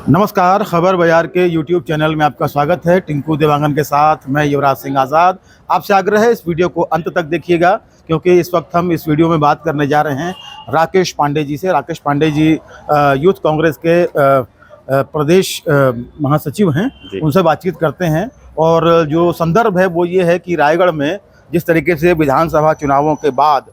नमस्कार, खबर बाजार के यूट्यूब चैनल में आपका स्वागत है। टिंकू देवांगन के साथ मैं युवराज सिंह आज़ाद। आपसे आग्रह है इस वीडियो को अंत तक देखिएगा, क्योंकि इस वक्त हम इस वीडियो में बात करने जा रहे हैं राकेश पांडे जी से। राकेश पांडे जी यूथ कांग्रेस के प्रदेश महासचिव हैं, उनसे बातचीत करते हैं। और जो संदर्भ है वो ये है कि रायगढ़ में जिस तरीके से विधानसभा चुनावों के बाद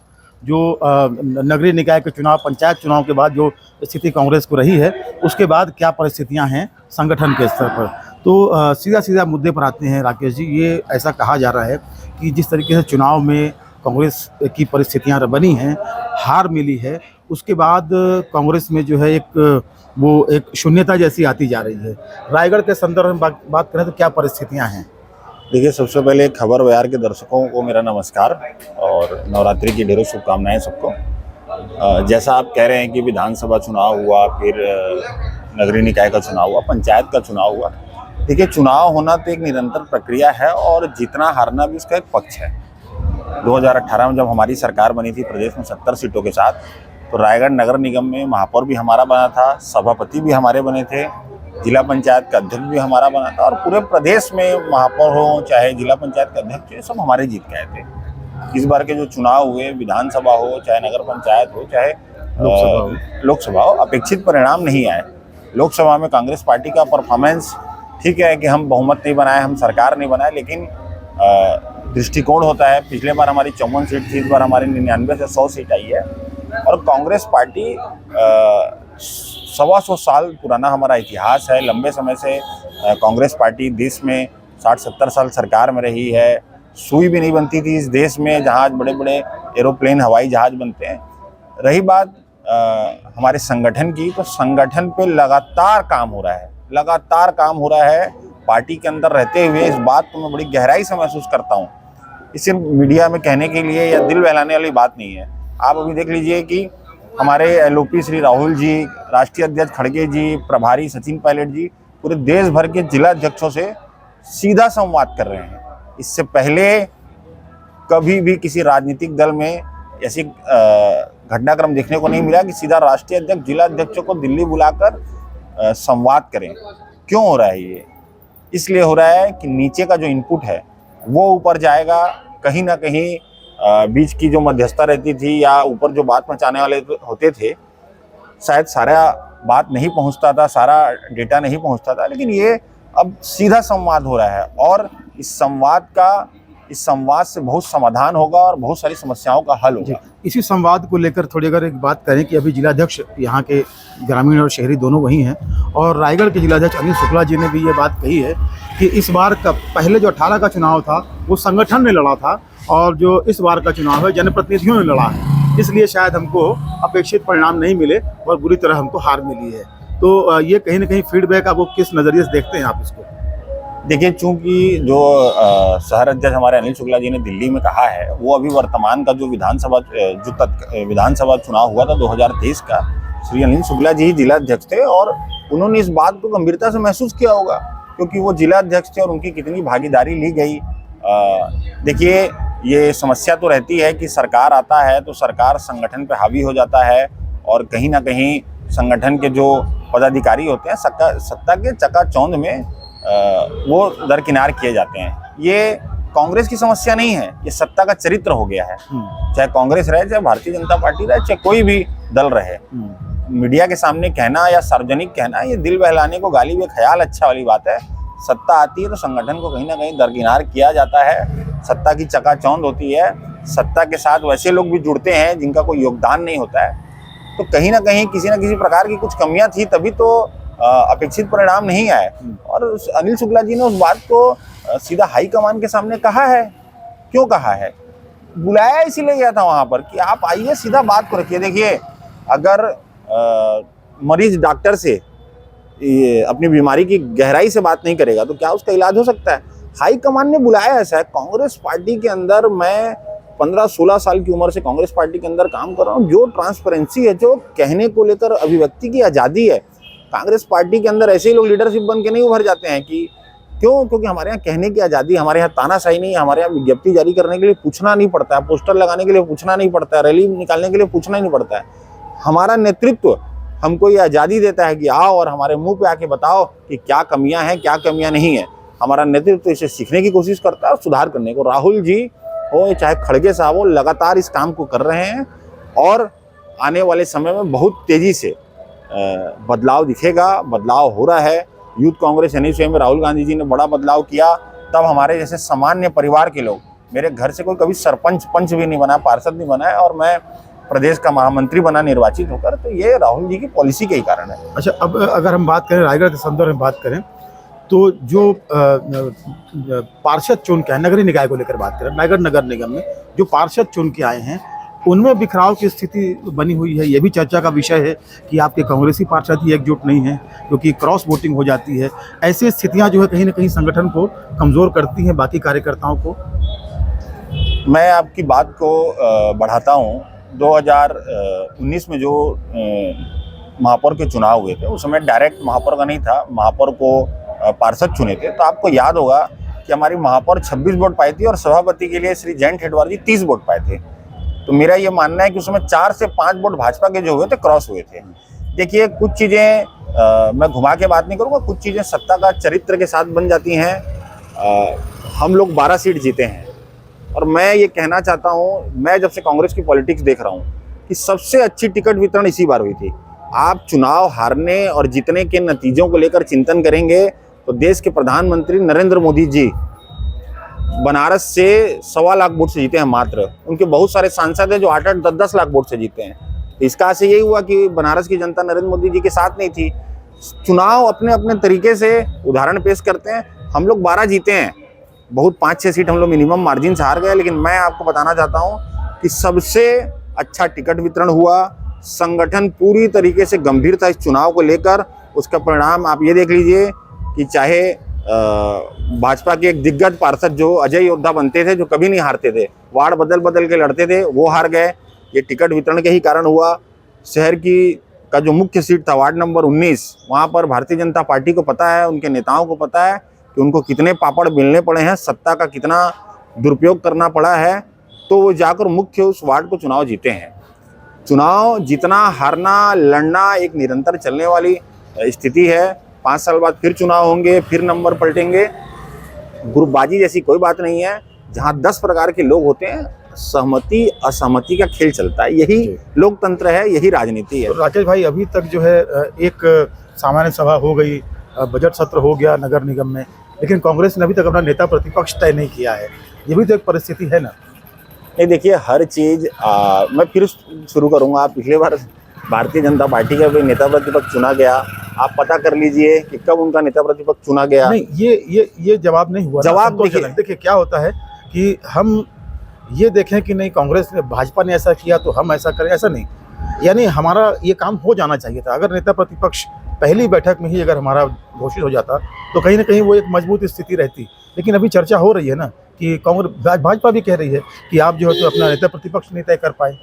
जो नगरीय निकाय के चुनाव, पंचायत चुनाव के बाद जो स्थिति कांग्रेस को रही है, उसके बाद क्या परिस्थितियां हैं संगठन के स्तर पर। तो सीधा मुद्दे पर आते हैं राकेश जी। ये ऐसा कहा जा रहा है कि जिस तरीके से चुनाव में कांग्रेस की परिस्थितियां बनी हैं, हार मिली है, उसके बाद कांग्रेस में जो है एक शून्यता जैसी आती जा रही है। रायगढ़ के संदर्भ में बात करें तो क्या परिस्थितियाँ हैं? देखिए, सबसे पहले खबर बाजार के दर्शकों को मेरा नमस्कार और नवरात्रि की ढेरों शुभकामनाएं सबको। जैसा आप कह रहे हैं कि विधानसभा चुनाव हुआ, फिर नगरीय निकाय का चुनाव हुआ, पंचायत का चुनाव हुआ। देखिए, चुनाव होना तो एक निरंतर प्रक्रिया है और जीतना हारना भी उसका एक पक्ष है। 2018 में जब हमारी सरकार बनी थी प्रदेश में 70 सीटों के साथ, तो रायगढ़ नगर निगम में महापौर भी हमारा बना था, सभापति भी हमारे बने थे, जिला पंचायत का अध्यक्ष भी हमारा बना था और पूरे प्रदेश में महापौर हो चाहे जिला पंचायत का अध्यक्ष, ये सब हमारे जीत के आए थे। इस बार के जो चुनाव हुए, विधानसभा हो चाहे नगर पंचायत हो चाहे लोकसभा हो, अपेक्षित परिणाम नहीं आए। लोकसभा में कांग्रेस पार्टी का परफॉर्मेंस ठीक है कि हम बहुमत नहीं बनाए, हम सरकार नहीं बनाए, लेकिन दृष्टिकोण होता है। पिछले बार हमारी 54 सीट थी, इस बार हमारी 99 से 100 सीट आई है। और कांग्रेस पार्टी 125 साल पुराना हमारा इतिहास है। लंबे समय से कांग्रेस पार्टी देश में 60-70 साल सरकार में रही है। सुई भी नहीं बनती थी इस देश में, जहाज बड़े बड़े एरोप्लेन, हवाई जहाज बनते हैं। रही बात हमारे संगठन की, तो संगठन पे लगातार काम हो रहा है, लगातार काम हो रहा है। पार्टी के अंदर रहते हुए इस बात को मैं बड़ी गहराई से महसूस करता हूँ। इसे मीडिया में कहने के लिए या दिल बहलाने वाली बात नहीं है। आप अभी देख लीजिए कि हमारे एलओपी श्री राहुल जी, राष्ट्रीय अध्यक्ष खड़गे जी, प्रभारी सचिन पायलट जी पूरे देश भर के जिला अध्यक्षों से सीधा संवाद कर रहे हैं। इससे पहले कभी भी किसी राजनीतिक दल में ऐसी घटनाक्रम देखने को नहीं मिला कि सीधा राष्ट्रीय अध्यक्ष जिला अध्यक्षों को दिल्ली बुलाकर संवाद करें। क्यों हो रहा है ये? इसलिए हो रहा है कि नीचे का जो इनपुट है वो ऊपर जाएगा। कहीं ना कहीं बीच की जो मध्यस्थता रहती थी या ऊपर जो बात पहुंचाने वाले होते थे, शायद सारा बात नहीं पहुंचता था, सारा डेटा नहीं पहुंचता था। लेकिन ये अब सीधा संवाद हो रहा है और इस संवाद से बहुत समाधान होगा और बहुत सारी समस्याओं का हल होगा। इसी संवाद को लेकर थोड़ी अगर एक बात करें कि अभी जिलाध्यक्ष यहाँ के ग्रामीण और शहरी दोनों वही हैं, और रायगढ़ के जिलाध्यक्ष अनिल शुक्ला जी ने भी ये बात कही है कि इस बार का पहले जो 18 का चुनाव था वो संगठन ने लड़ा था और जो इस बार का चुनाव है जनप्रतिनिधियों ने लड़ा है, इसलिए शायद हमको अपेक्षित परिणाम नहीं मिले और बुरी तरह हमको हार मिली है। तो ये कहीं ना कहीं फीडबैक आप वो किस नज़रिए से देखते हैं आप इसको? देखिए, चूंकि जो शहर अध्यक्ष हमारे अनिल शुक्ला जी ने दिल्ली में कहा है, वो अभी वर्तमान का जो विधानसभा चुनाव हुआ था 2023 का, श्री अनिल शुक्ला जी जिला अध्यक्ष थे और उन्होंने इस बात को गंभीरता से महसूस किया होगा, क्योंकि वो जिला अध्यक्ष थे और उनकी कितनी भागीदारी ली गई। देखिए, ये समस्या तो रहती है कि सरकार आता है तो सरकार संगठन पे हावी हो जाता है और कहीं ना कहीं संगठन के जो पदाधिकारी होते हैं सत्ता के चकाचौंध में वो दरकिनार किए जाते हैं। ये कांग्रेस की समस्या नहीं है, ये सत्ता का चरित्र हो गया है। चाहे कांग्रेस रहे, चाहे भारतीय जनता पार्टी रहे, चाहे कोई भी दल रहे, मीडिया के सामने कहना या सार्वजनिक कहना, ये दिल बहलाने को गाली बेख्याल अच्छा वाली बात है। सत्ता आती है तो संगठन को कहीं ना कहीं दरकिनार किया जाता है, सत्ता की चकाचौंध होती है, सत्ता के साथ वैसे लोग भी जुड़ते हैं जिनका कोई योगदान नहीं होता है। तो कहीं ना कहीं किसी न किसी प्रकार की कुछ कमियां थी, तभी तो अपेक्षित परिणाम नहीं आए। और अनिल शुक्ला जी ने उस बात को सीधा हाईकमान के सामने कहा है। क्यों कहा है? बुलाया इसीलिए गया था वहां पर कि आप आइए, सीधा बात को रखिए। देखिए, अगर मरीज डॉक्टर से अपनी बीमारी की गहराई से बात नहीं करेगा तो क्या उसका इलाज हो सकता है? हाईकमान ने बुलाया ऐसा है। कांग्रेस पार्टी के अंदर मैं 15-16 साल की उम्र से कांग्रेस पार्टी के अंदर काम कर रहा हूँ। जो ट्रांसपेरेंसी है, जो कहने को लेकर अभिव्यक्ति की आज़ादी है, कांग्रेस पार्टी के अंदर ऐसे ही लोग लीडरशिप बन के नहीं उभर जाते हैं कि क्यों? क्योंकि हमारे यहाँ कहने की आज़ादी, हमारे यहाँ तानाशाही नहीं है, हमारे यहाँ विज्ञप्ति जारी करने के लिए पूछना नहीं पड़ता है, पोस्टर लगाने के लिए पूछना नहीं पड़ता है, रैली निकालने के लिए पूछना ही नहीं पड़ता है। हमारा नेतृत्व हमको ये आज़ादी देता है कि आओ और हमारे मुंह पे आके बताओ कि क्या कमियां हैं, क्या कमियां नहीं है। हमारा नेतृत्व इसे सीखने की कोशिश करता है और सुधार करने को। राहुल जी हो चाहे खड़गे साहब हो, लगातार इस काम को कर रहे हैं और आने वाले समय में बहुत तेजी से बदलाव दिखेगा, बदलाव हो रहा है। यूथ कांग्रेस यानी स्वयं राहुल गांधी जी ने बड़ा बदलाव किया, तब हमारे जैसे सामान्य परिवार के लोग, मेरे घर से कोई कभी सरपंच पंच भी नहीं बना, पार्षद नहीं बना है और मैं प्रदेश का महामंत्री बना निर्वाचित होकर, तो ये राहुल जी की पॉलिसी के ही कारण है। अच्छा, अब अगर हम बात करें रायगढ़ के संदर्भ में बात करें तो जो पार्षद चुन के हैं, नगरीय निकाय को लेकर बात करें, रायगढ़ नगर निगम में जो पार्षद चुन के आए हैं उनमें बिखराव की स्थिति बनी हुई है। ये भी चर्चा का विषय है कि आपके कांग्रेसी पार्षद ही एकजुट नहीं हैं, क्योंकि क्रॉस वोटिंग हो जाती है। ऐसी स्थितियां जो है कहीं ना कहीं संगठन को कमज़ोर करती हैं, बाकी कार्यकर्ताओं को। मैं आपकी बात को बढ़ाता हूँ। 2019 में जो महापौर के चुनाव हुए थे, उस समय डायरेक्ट महापौर का नहीं था, महापौर को पार्षद चुने थे। तो आपको याद होगा कि हमारी महापौर 26 वोट पाई थी और सभापति के लिए श्री जयंत हेडवार जी 30 वोट पाए थे। तो मेरा ये मानना है कि उस समय 4 से 5 वोट भाजपा के जो हुए थे क्रॉस हुए थे। देखिए, कुछ चीज़ें मैं घुमा के बात नहीं करूँगा, कुछ चीज़ें सत्ता का चरित्र के साथ बन जाती हैं। हम लोग 12 सीट जीते हैं और मैं ये कहना चाहता हूँ, मैं जब से कांग्रेस की पॉलिटिक्स देख रहा हूँ कि सबसे अच्छी टिकट वितरण इसी बार हुई थी। आप चुनाव हारने और जीतने के नतीजों को लेकर चिंतन करेंगे तो देश के प्रधानमंत्री नरेंद्र मोदी जी बनारस से 1.25 लाख वोट से जीते हैं मात्र। उनके बहुत सारे सांसद हैं जो 8-8, 10-10 लाख वोट से जीते हैं। इसका से यही हुआ कि बनारस की जनता नरेंद्र मोदी जी के साथ नहीं थी। चुनाव अपने अपने तरीके से उदाहरण पेश करते हैं। हम लोग 12 जीते हैं, बहुत 5-6 सीट हम लोग मिनिमम मार्जिन से हार गए, लेकिन मैं आपको बताना चाहता हूँ कि सबसे अच्छा टिकट वितरण हुआ। संगठन पूरी तरीके से गंभीर था इस चुनाव को लेकर। उसका परिणाम आप ये देख लीजिए कि चाहे भाजपा के एक दिग्गज पार्षद जो अजय योद्धा बनते थे, जो कभी नहीं हारते थे, वार्ड बदल बदल के लड़ते थे, वो हार गए। ये टिकट वितरण के ही कारण हुआ। शहर का जो मुख्य सीट था वार्ड नंबर 19, वहाँ पर भारतीय जनता पार्टी को पता है, उनके नेताओं को पता है कि उनको कितने पापड़ बेलने पड़े हैं, सत्ता का कितना दुरुपयोग करना पड़ा है, तो वो जाकर मुख्य उस वार्ड को चुनाव जीते हैं। चुनाव जीतना, हारना, लड़ना एक निरंतर चलने वाली स्थिति है। 5 साल बाद फिर चुनाव होंगे, फिर नंबर पलटेंगे। ग्रुपबाजी जैसी कोई बात नहीं है। जहाँ 10 प्रकार के लोग होते हैं, सहमति असहमति का खेल चलता है। यही लोकतंत्र है, यही राजनीति है। तो राकेश भाई, अभी तक जो है एक सामान्य सभा हो गई, बजट सत्र हो गया नगर निगम में, लेकिन कांग्रेस ने अभी तक अपना नेता प्रतिपक्ष तय नहीं किया है। ये भी तो एक परिस्थिति है ना। नहीं, देखिए, हर चीज़ मैं फिर शुरू करूँगा। पिछले बार भारतीय जनता पार्टी का भी नेता प्रतिपक्ष चुना गया, आप पता कर लीजिए कि कब उनका नेता प्रतिपक्ष चुना गया। नहीं, ये जवाब नहीं हुआ। जवाब देखिए क्या होता है कि हम ये देखें कि नहीं कांग्रेस ने, भाजपा ने ऐसा किया तो हम ऐसा करें, ऐसा नहीं। यानी हमारा ये काम हो जाना चाहिए था। अगर नेता प्रतिपक्ष पहली बैठक में ही अगर हमारा घोषित हो जाता तो कहीं ना कहीं वो एक मजबूत स्थिति रहती। लेकिन अभी चर्चा हो रही है ना कि कांग्रेस, भाजपा भी कह रही है कि आप जो है तो अपना नेता प्रतिपक्ष नहीं तय कर पाए।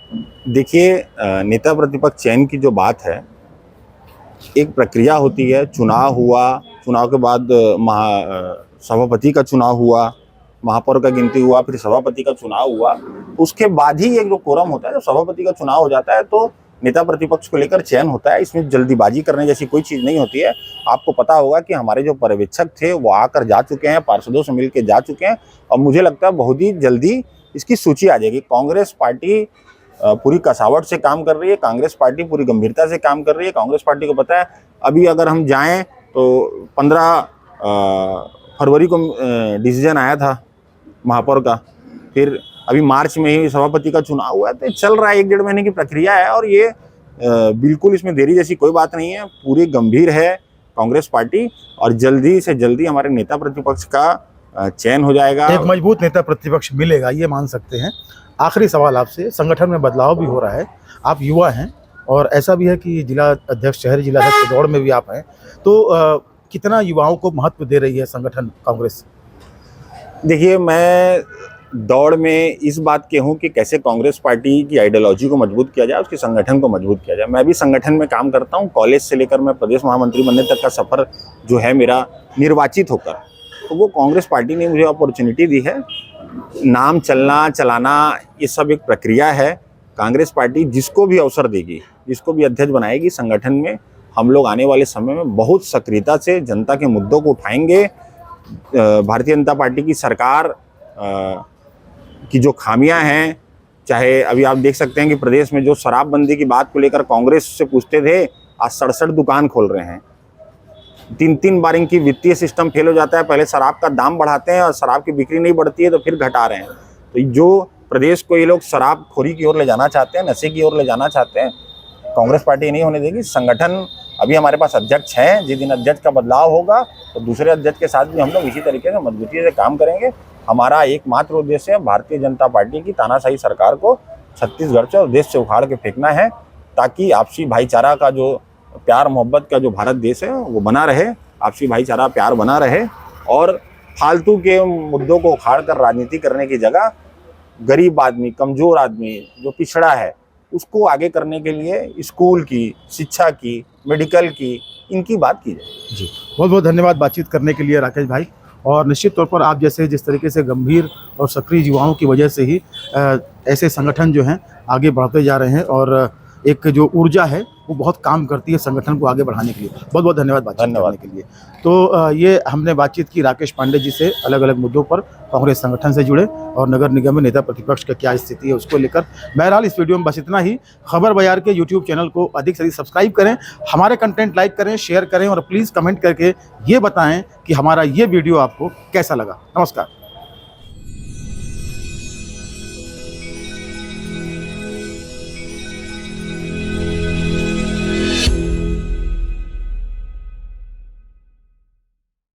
देखिए, नेता प्रतिपक्ष चयन की जो बात है, एक प्रक्रिया होती है। चुनाव हुआ, चुनाव के बाद सभापति का चुनाव हुआ, महापौर का गिनती हुआ, फिर सभापति का चुनाव हुआ। उसके बाद ही एक जो कोरम होता है, जब सभापति का चुनाव हो जाता है तो नेता प्रतिपक्ष को लेकर चयन होता है। इसमें जल्दीबाजी करने जैसी कोई चीज़ नहीं होती है। आपको पता होगा कि हमारे जो पर्यवेक्षक थे वो आकर जा चुके हैं, पार्षदों से मिलकर जा चुके हैं, और मुझे लगता है बहुत ही जल्दी इसकी सूची आ जाएगी। कांग्रेस पार्टी पूरी कसावट से काम कर रही है, कांग्रेस पार्टी पूरी गंभीरता से काम कर रही है। कांग्रेस पार्टी को पता है अभी अगर हम जाएं तो 15 फरवरी को डिसीजन आया था महापौर का, फिर अभी मार्च में ही सभापति का चुनाव हुआ है। तो चल रहा है, 1-1.5 महीने की प्रक्रिया है और ये बिल्कुल इसमें देरी जैसी कोई बात नहीं है। पूरी गंभीर है कांग्रेस पार्टी और जल्दी से जल्दी हमारे नेता प्रतिपक्ष का चयन हो जाएगा। एक मजबूत नेता प्रतिपक्ष मिलेगा, ये मान सकते हैं। आखिरी सवाल आपसे, संगठन में बदलाव भी हो रहा है, आप युवा हैं और ऐसा भी है कि जिला अध्यक्ष, शहरी जिला अध्यक्ष के दौड़ में भी आप हैं, तो कितना युवाओं को महत्व दे रही है संगठन कांग्रेस? देखिए, मैं दौड़ में इस बात के हूँ कि कैसे कांग्रेस पार्टी की आइडियोलॉजी को मजबूत किया जाए, उसके संगठन को मजबूत किया जाए। मैं भी संगठन में काम करता हूँ। कॉलेज से लेकर मैं प्रदेश महामंत्री बनने तक का सफ़र जो है मेरा, निर्वाचित होकर, तो वो कांग्रेस पार्टी ने मुझे अपॉर्चुनिटी दी है। नाम चलना चलाना ये सब एक प्रक्रिया है। कांग्रेस पार्टी जिसको भी अवसर देगी जिसको भी अध्यक्ष बनाएगी संगठन में, हम लोग आने वाले समय में बहुत सक्रियता से जनता के मुद्दों को उठाएंगे। भारतीय जनता पार्टी की सरकार की जो खामियां हैं, चाहे अभी आप देख सकते हैं कि प्रदेश में जो शराबबंदी की बात को लेकर कांग्रेस से पूछते थे, आज 67 दुकान खोल रहे हैं। 3 बार इनकी वित्तीय सिस्टम फेल हो जाता है। पहले शराब का दाम बढ़ाते हैं और शराब की बिक्री नहीं बढ़ती है तो फिर घटा रहे हैं। तो जो प्रदेश को ये लोग शराबखोरी की ओर ले जाना चाहते हैं, नशे की ओर ले जाना चाहते हैं, कांग्रेस पार्टी नहीं होने देगी। संगठन अभी हमारे पास अध्यक्ष हैं, जिस दिन अध्यक्ष का बदलाव होगा तो दूसरे अध्यक्ष के साथ भी हम लोग इसी तरीके से मजबूती से काम करेंगे। हमारा एकमात्र उद्देश्य है भारतीय जनता पार्टी की तानाशाही सरकार को छत्तीसगढ़ से और देश से उखाड़ के फेंकना है, ताकि आपसी भाईचारा का जो प्यार मोहब्बत का जो भारत देश है वो बना रहे, आपसी भाईचारा प्यार बना रहे, और फालतू के मुद्दों को उखाड़ कर राजनीति करने की जगह गरीब आदमी, कमज़ोर आदमी, जो पिछड़ा है, उसको आगे करने के लिए स्कूल की, शिक्षा की, मेडिकल की, इनकी बात की जाए। जी, बहुत बहुत धन्यवाद बातचीत करने के लिए राकेश भाई। और निश्चित तौर पर आप जैसे जिस तरीके से गंभीर और सक्रिय युवाओं की वजह से ही ऐसे संगठन जो हैं आगे बढ़ते जा रहे हैं, और एक जो ऊर्जा है वो बहुत काम करती है संगठन को आगे बढ़ाने के लिए। बहुत बहुत धन्यवाद बातचीत करने के लिए। तो ये हमने बातचीत की राकेश पांडे जी से अलग अलग मुद्दों पर, कांग्रेस संगठन से जुड़े और नगर निगम में नेता प्रतिपक्ष का क्या स्थिति है उसको लेकर। बहरहाल इस वीडियो में बस इतना ही। खबर बाजार के यूट्यूब चैनल को अधिक से अधिक सब्सक्राइब करें, हमारे कंटेंट लाइक करें, शेयर करें और प्लीज़ कमेंट करके ये बताएं कि हमारा ये वीडियो आपको कैसा लगा। नमस्कार।